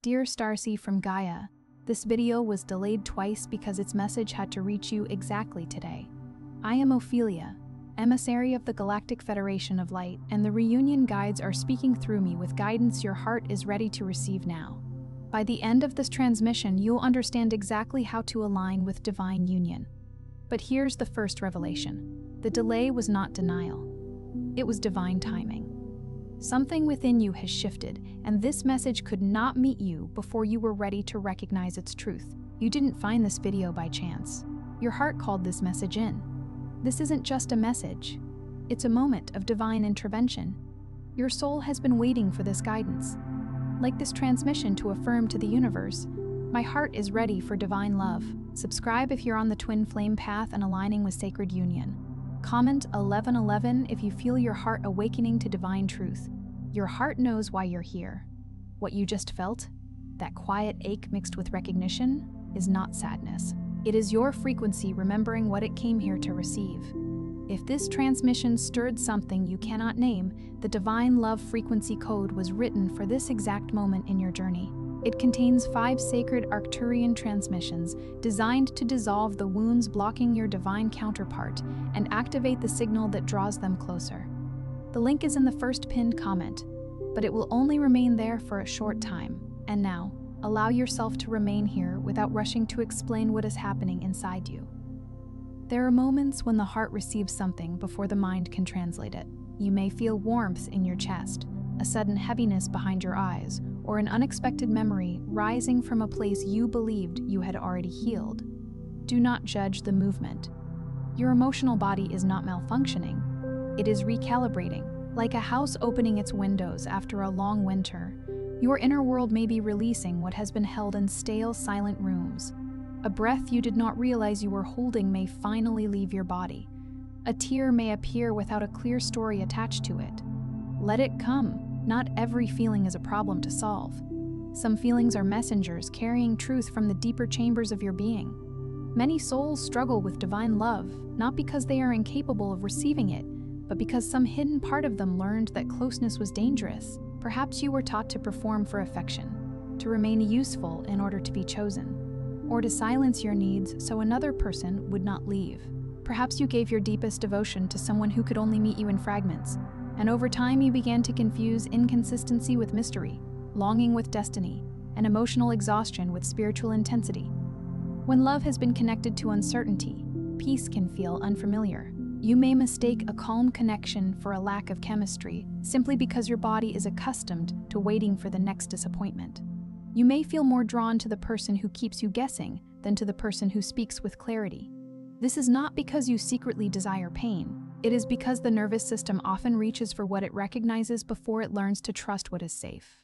Dear Starseed from Gaia, this video was delayed twice because its message had to reach you exactly today. I am Ophelia, emissary of the Galactic Federation of Light, and the reunion guides are speaking through me with guidance your heart is ready to receive now. By the end of this transmission, you'll understand exactly how to align with divine union. But here's the first revelation. The delay was not denial. It was divine timing. Something within you has shifted, and this message could not meet you before you were ready to recognize its truth. You didn't find this video by chance. Your heart called this message in. This isn't just a message. It's a moment of divine intervention. Your soul has been waiting for this guidance. Like this transmission to affirm to the universe, my heart is ready for divine love. Subscribe if you're on the twin flame path and aligning with sacred union. Comment 1111 if you feel your heart awakening to divine truth. Your heart knows why you're here. What you just felt, that quiet ache mixed with recognition, is not sadness. It is your frequency remembering what it came here to receive. If this transmission stirred something you cannot name, the divine love frequency code was written for this exact moment in your journey. It contains 5 sacred Arcturian transmissions designed to dissolve the wounds blocking your divine counterpart and activate the signal that draws them closer. The link is in the first pinned comment, but it will only remain there for a short time. And now, allow yourself to remain here without rushing to explain what is happening inside you. There are moments when the heart receives something before the mind can translate it. You may feel warmth in your chest, a sudden heaviness behind your eyes, or an unexpected memory rising from a place you believed you had already healed. Do not judge the movement. Your emotional body is not malfunctioning. It is recalibrating. Like a house opening its windows after a long winter, your inner world may be releasing what has been held in stale, silent rooms. A breath you did not realize you were holding may finally leave your body. A tear may appear without a clear story attached to it. Let it come. Not every feeling is a problem to solve. Some feelings are messengers carrying truth from the deeper chambers of your being. Many souls struggle with divine love, not because they are incapable of receiving it, but because some hidden part of them learned that closeness was dangerous. Perhaps you were taught to perform for affection, to remain useful in order to be chosen, or to silence your needs so another person would not leave. Perhaps you gave your deepest devotion to someone who could only meet you in fragments, and over time you began to confuse inconsistency with mystery, longing with destiny, and emotional exhaustion with spiritual intensity. When love has been connected to uncertainty, peace can feel unfamiliar. You may mistake a calm connection for a lack of chemistry, simply because your body is accustomed to waiting for the next disappointment. You may feel more drawn to the person who keeps you guessing than to the person who speaks with clarity. This is not because you secretly desire pain. It is because the nervous system often reaches for what it recognizes before it learns to trust what is safe.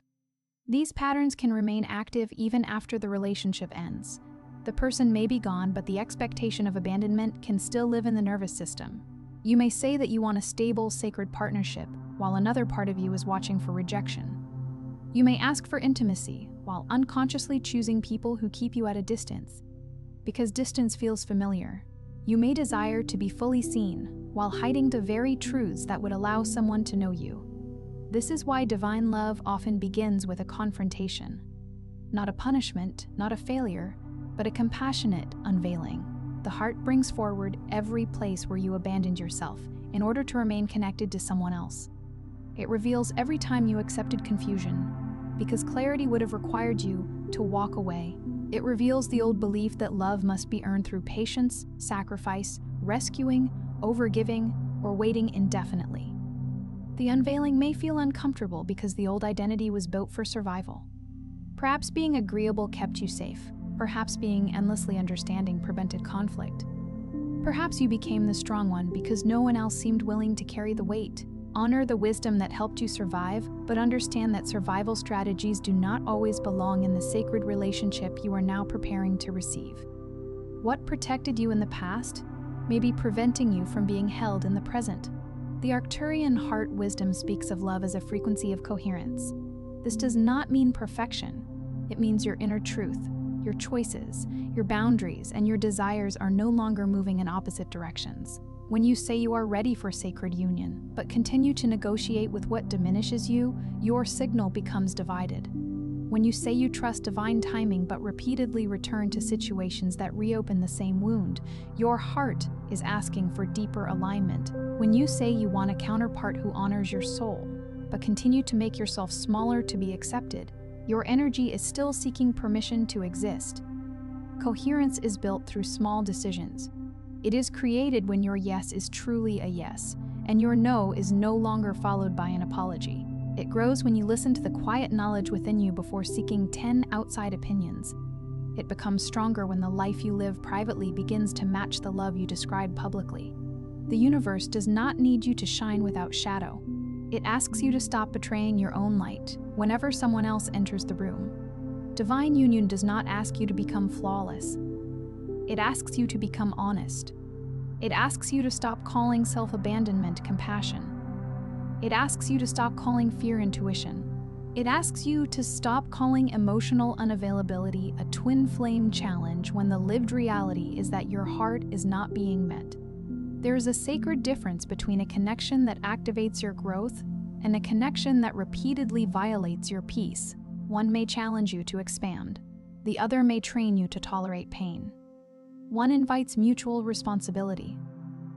These patterns can remain active even after the relationship ends. The person may be gone, but the expectation of abandonment can still live in the nervous system. You may say that you want a stable, sacred partnership, while another part of you is watching for rejection. You may ask for intimacy, while unconsciously choosing people who keep you at a distance, because distance feels familiar. You may desire to be fully seen, while hiding the very truths that would allow someone to know you. This is why divine love often begins with a confrontation. Not a punishment, not a failure, but a compassionate unveiling. The heart brings forward every place where you abandoned yourself in order to remain connected to someone else. It reveals every time you accepted confusion, because clarity would have required you to walk away. It reveals the old belief that love must be earned through patience, sacrifice, rescuing, overgiving, or waiting indefinitely. The unveiling may feel uncomfortable because the old identity was built for survival. Perhaps being agreeable kept you safe. Perhaps being endlessly understanding prevented conflict. Perhaps you became the strong one because no one else seemed willing to carry the weight. Honor the wisdom that helped you survive, but understand that survival strategies do not always belong in the sacred relationship you are now preparing to receive. What protected you in the past may be preventing you from being held in the present. The Arcturian heart wisdom speaks of love as a frequency of coherence. This does not mean perfection. It means your inner truth. Your choices, your boundaries, and your desires are no longer moving in opposite directions. When you say you are ready for sacred union, but continue to negotiate with what diminishes you, your signal becomes divided. When you say you trust divine timing but repeatedly return to situations that reopen the same wound, your heart is asking for deeper alignment. When you say you want a counterpart who honors your soul, but continue to make yourself smaller to be accepted, your energy is still seeking permission to exist. Coherence is built through small decisions. It is created when your yes is truly a yes, and your no is no longer followed by an apology. It grows when you listen to the quiet knowledge within you before seeking 10 outside opinions. It becomes stronger when the life you live privately begins to match the love you describe publicly. The universe does not need you to shine without shadow. It asks you to stop betraying your own light whenever someone else enters the room. Divine union does not ask you to become flawless. It asks you to become honest. It asks you to stop calling self-abandonment compassion. It asks you to stop calling fear intuition. It asks you to stop calling emotional unavailability a twin flame challenge when the lived reality is that your heart is not being met. There is a sacred difference between a connection that activates your growth and a connection that repeatedly violates your peace. One may challenge you to expand. The other may train you to tolerate pain. One invites mutual responsibility.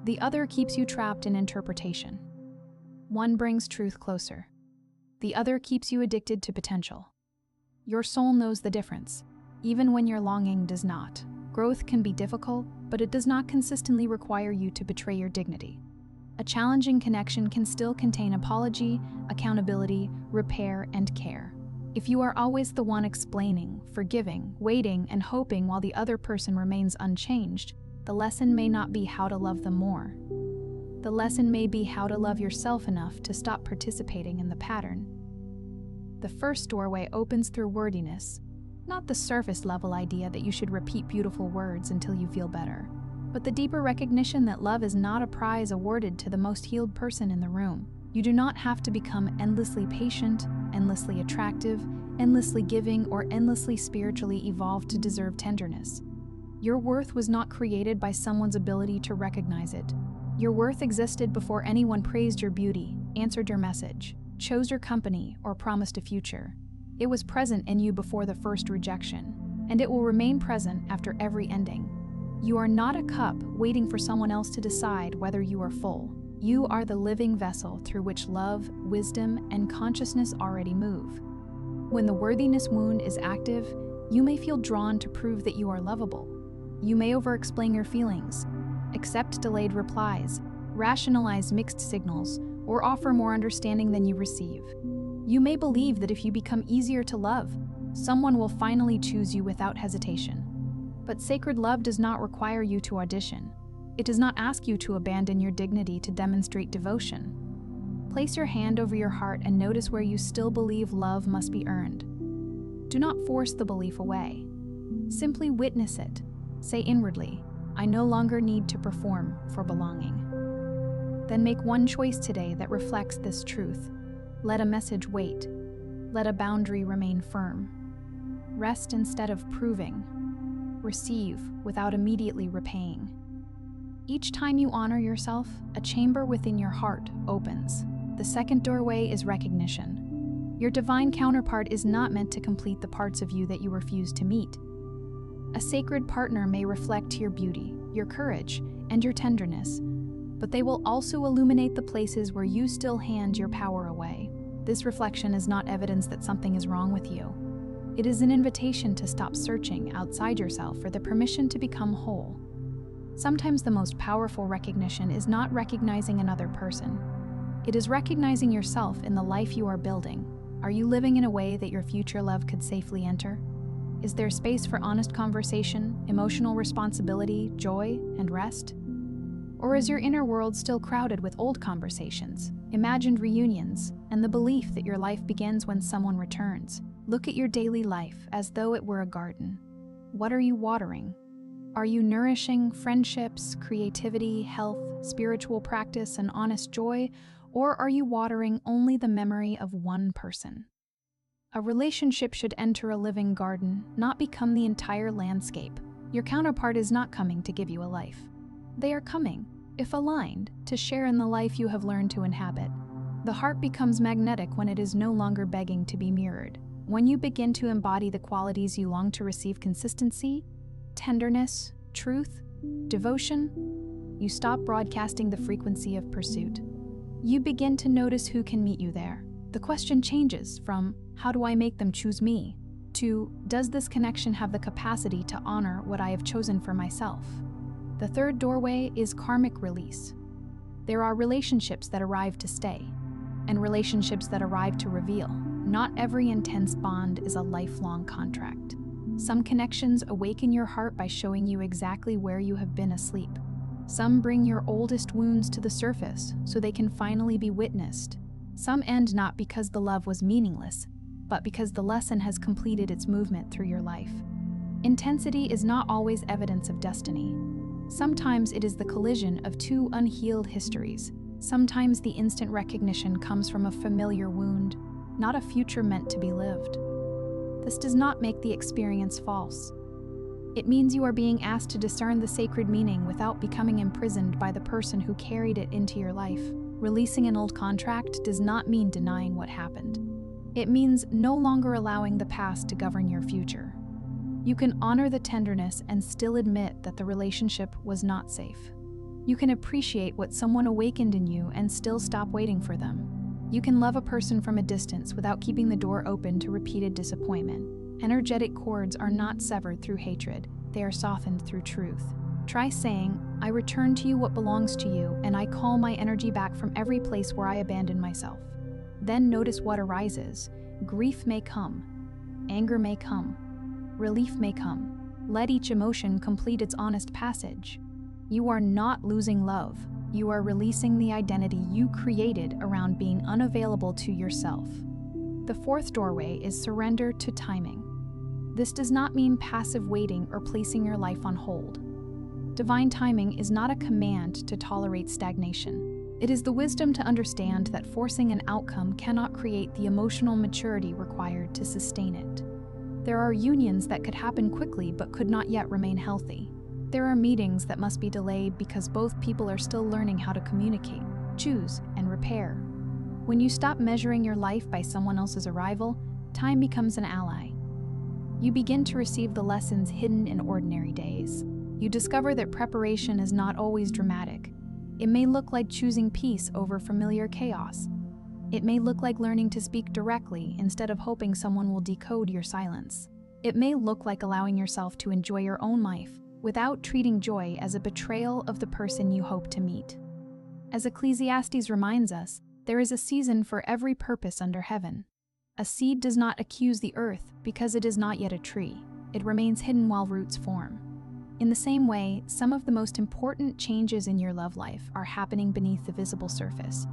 The other keeps you trapped in interpretation. One brings truth closer. The other keeps you addicted to potential. Your soul knows the difference, even when your longing does not. Growth can be difficult, but it does not consistently require you to betray your dignity. A challenging connection can still contain apology, accountability, repair, and care. If you are always the one explaining, forgiving, waiting, and hoping while the other person remains unchanged, the lesson may not be how to love them more. The lesson may be how to love yourself enough to stop participating in the pattern. The first doorway opens through wordiness, not the surface-level idea that you should repeat beautiful words until you feel better, but the deeper recognition that love is not a prize awarded to the most healed person in the room. You do not have to become endlessly patient, endlessly attractive, endlessly giving, or endlessly spiritually evolved to deserve tenderness. Your worth was not created by someone's ability to recognize it. Your worth existed before anyone praised your beauty, answered your message, chose your company, or promised a future. It was present in you before the first rejection, and it will remain present after every ending. You are not a cup waiting for someone else to decide whether you are full. You are the living vessel through which love, wisdom, and consciousness already move. When the worthiness wound is active, you may feel drawn to prove that you are lovable. You may over-explain your feelings, accept delayed replies, rationalize mixed signals, or offer more understanding than you receive. You may believe that if you become easier to love, someone will finally choose you without hesitation. But sacred love does not require you to audition. It does not ask you to abandon your dignity to demonstrate devotion. Place your hand over your heart and notice where you still believe love must be earned. Do not force the belief away. Simply witness it. Say inwardly, I no longer need to perform for belonging. Then make one choice today that reflects this truth. Let a message wait. Let a boundary remain firm. Rest instead of proving. Receive without immediately repaying. Each time you honor yourself, a chamber within your heart opens. The second doorway is recognition. Your divine counterpart is not meant to complete the parts of you that you refuse to meet. A sacred partner may reflect your beauty, your courage, and your tenderness, but they will also illuminate the places where you still hand your power away. This reflection is not evidence that something is wrong with you. It is an invitation to stop searching outside yourself for the permission to become whole. Sometimes the most powerful recognition is not recognizing another person. It is recognizing yourself in the life you are building. Are you living in a way that your future love could safely enter? Is there space for honest conversation, emotional responsibility, joy, and rest? Or is your inner world still crowded with old conversations, imagined reunions, and the belief that your life begins when someone returns? Look at your daily life as though it were a garden. What are you watering? Are you nourishing friendships, creativity, health, spiritual practice, and honest joy, or are you watering only the memory of one person? A relationship should enter a living garden, not become the entire landscape. Your counterpart is not coming to give you a life. They are coming, if aligned, to share in the life you have learned to inhabit. The heart becomes magnetic when it is no longer begging to be mirrored. When you begin to embody the qualities you long to receive: consistency, tenderness, truth, devotion, you stop broadcasting the frequency of pursuit. You begin to notice who can meet you there. The question changes from, how do I make them choose me, to, does this connection have the capacity to honor what I have chosen for myself? The third doorway is karmic release. There are relationships that arrive to stay, and relationships that arrive to reveal. Not every intense bond is a lifelong contract. Some connections awaken your heart by showing you exactly where you have been asleep. Some bring your oldest wounds to the surface so they can finally be witnessed. Some end not because the love was meaningless, but because the lesson has completed its movement through your life. Intensity is not always evidence of destiny. Sometimes it is the collision of two unhealed histories. Sometimes the instant recognition comes from a familiar wound, not a future meant to be lived. This does not make the experience false. It means you are being asked to discern the sacred meaning without becoming imprisoned by the person who carried it into your life. Releasing an old contract does not mean denying what happened. It means no longer allowing the past to govern your future. You can honor the tenderness and still admit that the relationship was not safe. You can appreciate what someone awakened in you and still stop waiting for them. You can love a person from a distance without keeping the door open to repeated disappointment. Energetic cords are not severed through hatred, they are softened through truth. Try saying, I return to you what belongs to you, and I call my energy back from every place where I abandoned myself. Then notice what arises. Grief may come. Anger may come. Relief may come. Let each emotion complete its honest passage. You are not losing love. You are releasing the identity you created around being unavailable to yourself. The fourth doorway is surrender to timing. This does not mean passive waiting or placing your life on hold. Divine timing is not a command to tolerate stagnation. It is the wisdom to understand that forcing an outcome cannot create the emotional maturity required to sustain it. There are unions that could happen quickly but could not yet remain healthy. There are meetings that must be delayed because both people are still learning how to communicate, choose, and repair. When you stop measuring your life by someone else's arrival, time becomes an ally. You begin to receive the lessons hidden in ordinary days. You discover that preparation is not always dramatic. It may look like choosing peace over familiar chaos. It may look like learning to speak directly instead of hoping someone will decode your silence. It may look like allowing yourself to enjoy your own life without treating joy as a betrayal of the person you hope to meet. As Ecclesiastes reminds us, there is a season for every purpose under heaven. A seed does not accuse the earth because it is not yet a tree. It remains hidden while roots form. In the same way, some of the most important changes in your love life are happening beneath the visible surface.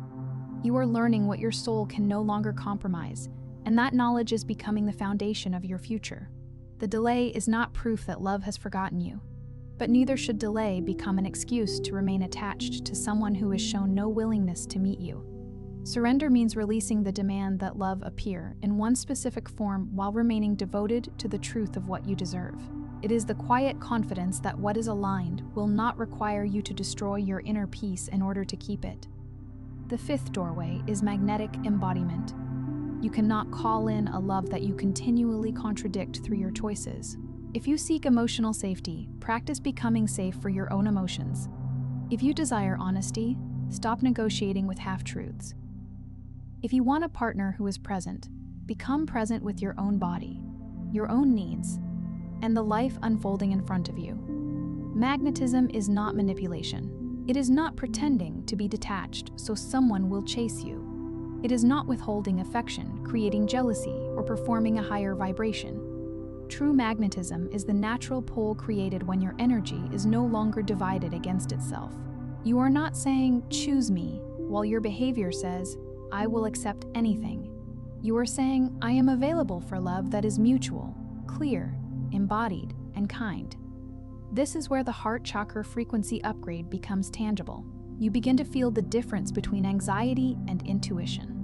You are learning what your soul can no longer compromise, and that knowledge is becoming the foundation of your future. The delay is not proof that love has forgotten you, but neither should delay become an excuse to remain attached to someone who has shown no willingness to meet you. Surrender means releasing the demand that love appear in one specific form while remaining devoted to the truth of what you deserve. It is the quiet confidence that what is aligned will not require you to destroy your inner peace in order to keep it. The fifth doorway is magnetic embodiment. You cannot call in a love that you continually contradict through your choices. If you seek emotional safety, practice becoming safe for your own emotions. If you desire honesty, stop negotiating with half-truths. If you want a partner who is present, become present with your own body, your own needs, and the life unfolding in front of you. Magnetism is not manipulation. It is not pretending to be detached so someone will chase you. It is not withholding affection, creating jealousy, or performing a higher vibration. True magnetism is the natural pull created when your energy is no longer divided against itself. You are not saying, "Choose me," while your behavior says, "I will accept anything." You are saying, "I am available for love that is mutual, clear, embodied, and kind." This is where the heart chakra frequency upgrade becomes tangible. You begin to feel the difference between anxiety and intuition.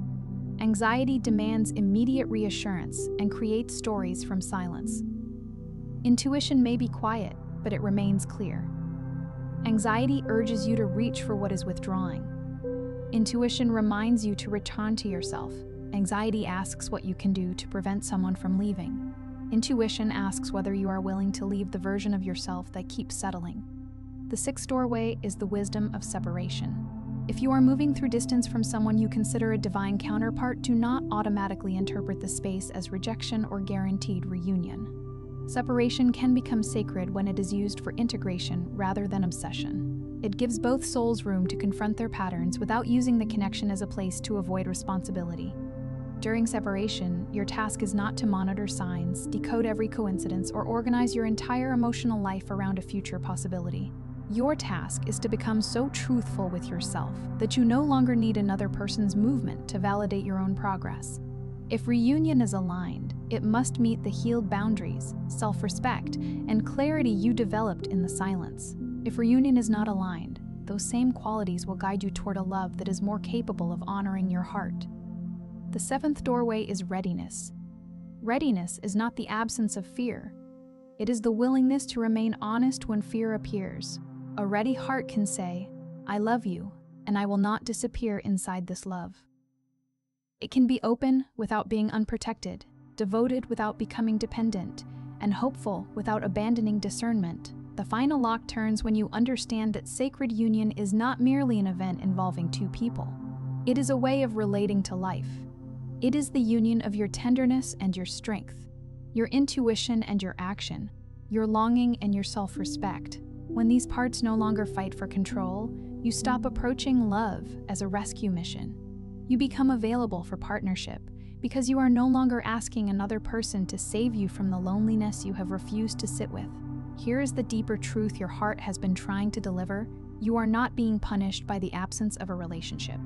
Anxiety demands immediate reassurance and creates stories from silence. Intuition may be quiet, but it remains clear. Anxiety urges you to reach for what is withdrawing. Intuition reminds you to return to yourself, Anxiety asks what you can do to prevent someone from leaving. Intuition asks whether you are willing to leave the version of yourself that keeps settling. The sixth doorway is the wisdom of separation. If you are moving through distance from someone you consider a divine counterpart, do not automatically interpret the space as rejection or guaranteed reunion. Separation can become sacred when it is used for integration rather than obsession. It gives both souls room to confront their patterns without using the connection as a place to avoid responsibility. During separation, your task is not to monitor signs, decode every coincidence, or organize your entire emotional life around a future possibility. Your task is to become so truthful with yourself that you no longer need another person's movement to validate your own progress. If reunion is aligned, it must meet the healed boundaries, self-respect, and clarity you developed in the silence. If reunion is not aligned, those same qualities will guide you toward a love that is more capable of honoring your heart. The seventh doorway is readiness. Readiness is not the absence of fear. It is the willingness to remain honest when fear appears. A ready heart can say, "I love you, and I will not disappear inside this love." It can be open without being unprotected, devoted without becoming dependent, and hopeful without abandoning discernment. The final lock turns when you understand that sacred union is not merely an event involving two people. It is a way of relating to life. It is the union of your tenderness and your strength, your intuition and your action, your longing and your self-respect. When these parts no longer fight for control, you stop approaching love as a rescue mission. You become available for partnership because you are no longer asking another person to save you from the loneliness you have refused to sit with. Here is the deeper truth your heart has been trying to deliver. You are not being punished by the absence of a relationship.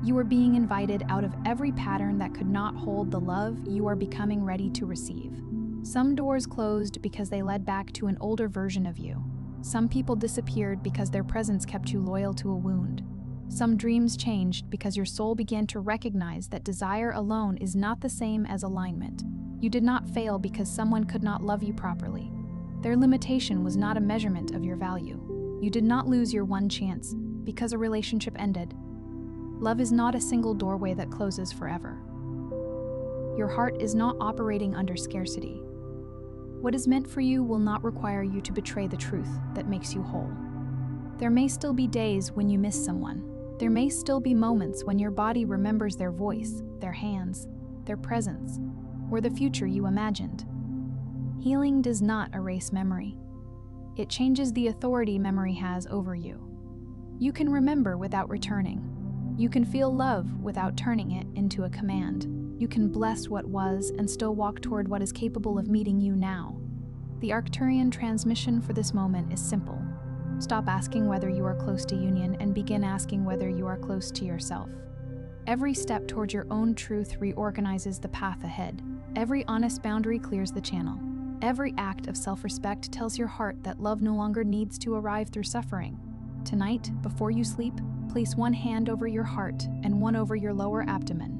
You are being invited out of every pattern that could not hold the love you are becoming ready to receive. Some doors closed because they led back to an older version of you. Some people disappeared because their presence kept you loyal to a wound. Some dreams changed because your soul began to recognize that desire alone is not the same as alignment. You did not fail because someone could not love you properly. Their limitation was not a measurement of your value. You did not lose your one chance because a relationship ended. Love is not a single doorway that closes forever. Your heart is not operating under scarcity. What is meant for you will not require you to betray the truth that makes you whole. There may still be days when you miss someone. There may still be moments when your body remembers their voice, their hands, their presence, or the future you imagined. Healing does not erase memory. It changes the authority memory has over you. You can remember without returning. You can feel love without turning it into a command. You can bless what was and still walk toward what is capable of meeting you now. The Arcturian transmission for this moment is simple. Stop asking whether you are close to union and begin asking whether you are close to yourself. Every step towards your own truth reorganizes the path ahead. Every honest boundary clears the channel. Every act of self-respect tells your heart that love no longer needs to arrive through suffering. Tonight, before you sleep, place one hand over your heart and one over your lower abdomen.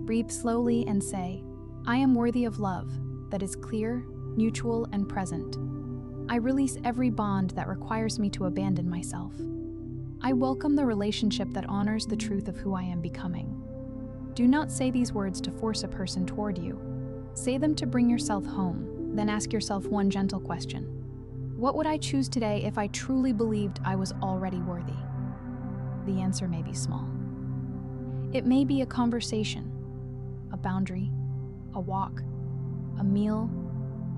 Breathe slowly and say, "I am worthy of love that is clear, mutual, and present. I release every bond that requires me to abandon myself. I welcome the relationship that honors the truth of who I am becoming." Do not say these words to force a person toward you. Say them to bring yourself home, then ask yourself one gentle question. What would I choose today if I truly believed I was already worthy? The answer may be small. It may be a conversation, a boundary, a walk, a meal,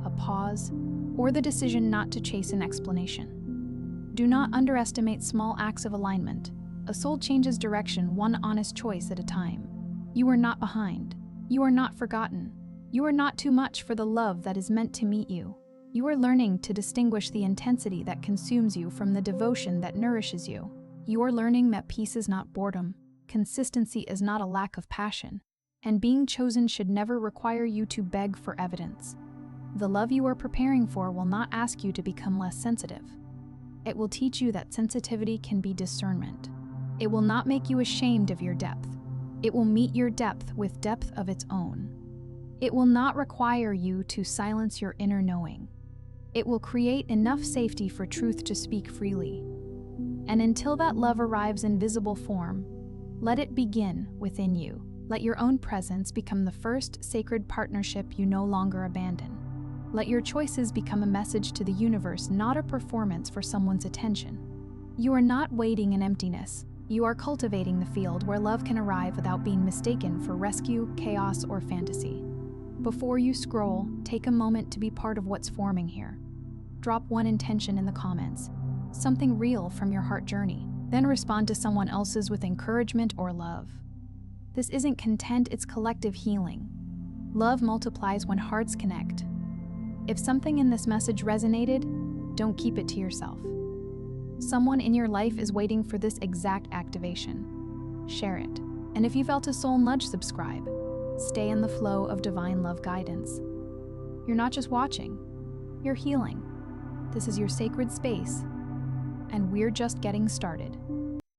a pause, or the decision not to chase an explanation. Do not underestimate small acts of alignment. A soul changes direction one honest choice at a time. You are not behind. You are not forgotten. You are not too much for the love that is meant to meet you. You are learning to distinguish the intensity that consumes you from the devotion that nourishes you. You are learning that peace is not boredom, consistency is not a lack of passion, and being chosen should never require you to beg for evidence. The love you are preparing for will not ask you to become less sensitive. It will teach you that sensitivity can be discernment. It will not make you ashamed of your depth. It will meet your depth with depth of its own. It will not require you to silence your inner knowing. It will create enough safety for truth to speak freely. And until that love arrives in visible form, let it begin within you. Let your own presence become the first sacred partnership you no longer abandon. Let your choices become a message to the universe, not a performance for someone's attention. You are not waiting in emptiness. You are cultivating the field where love can arrive without being mistaken for rescue, chaos, or fantasy. Before you scroll, take a moment to be part of what's forming here. Drop one intention in the comments, something real from your heart journey, then respond to someone else's with encouragement or love. This isn't content, it's collective healing. Love multiplies when hearts connect. If something in this message resonated, don't keep it to yourself. Someone in your life is waiting for this exact activation. Share it. And if you felt a soul nudge, subscribe. Stay in the flow of divine love guidance. You're not just watching, you're healing. This is your sacred space, and we're just getting started.